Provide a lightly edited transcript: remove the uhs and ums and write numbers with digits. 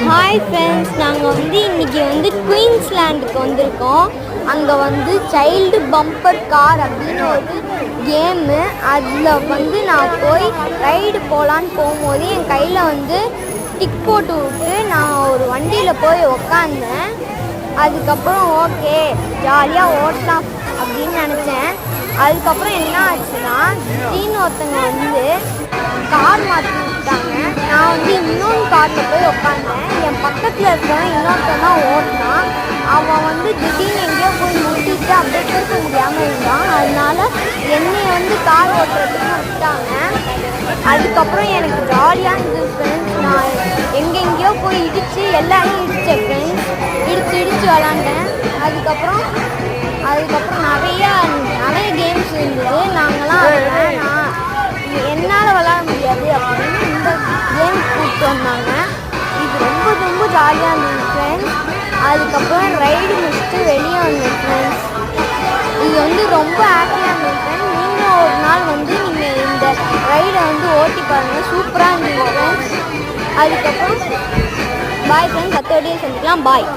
Hi friends, நாங்கள் இன்றைக்கி குயின்ஸ்லேண்டுக்கு வந்திருக்கோம். அங்கே சைல்டு பம்பர் கார் அப்படின்னு ஒரு கேமு. அதில் நான் போய் ரைடு போகலான்னு போகும்போது என் கையில் டிக் போட்டு விட்டு நான் ஒரு வண்டியில் போய் உக்காந்தேன். அதுக்கப்புறம் ஓகே ஜாலியாக ஓட்டலாம் அப்படின்னு நினச்சேன். அதுக்கப்புறம் என்ன ஆச்சுன்னா, திடீர்னு ஒருத்தங்க கார் மாற்றி விட்டாங்க. நான் இன்னொரு காரில் போய் உட்காந்தேன். என் பக்கத்தில் இருக்கிறவன் இன்னொருத்தன் தான் ஓட்டினான். அவன் திடீர்னு எங்கேயோ போய் முட்டிட்டு அப்படியே திருப்ப முடியாமல் இருந்தான். அதனால என்னை கார் ஓட்டுறதுக்கு விட்டாங்க. அதுக்கப்புறம் எனக்கு ஜாலியாக இருந்தது ஃப்ரெண்ட்ஸ். நான் எங்கெங்கேயோ போய் இடித்து எல்லாரையும் இடித்தேன் ஃப்ரெண்ட்ஸ். இடித்து விளாண்டேன். அதுக்கப்புறம் நிறைய கேம்ஸ் இருந்தது. நாங்களாம் என்னால் விளாட முடியாது அப்படின்னு இந்த கேம் கூப்பிட்டு வந்தாங்க. இது ரொம்ப ஜாலியாக இருந்தது ஃப்ரெண்ட்ஸ். அதுக்கப்புறம் ரைடு முடிச்சுட்டு வெளியே வந்தேன் ஃப்ரெண்ட்ஸ். இது ரொம்ப ஹாப்பியாக இருந்தது ஃப்ரெண்ட்ஸ். நீங்களும் ஒரு நாள் நீங்கள் இந்த ரைடை ஓட்டி பாருங்கள், சூப்பராக இருந்தது ஃப்ரெண்ட்ஸ். அதுக்கப்புறம் பாய் ஃப்ரெண்ட்ஸ், அடுத்த வீடியோ சந்திக்கலாம். பாய்.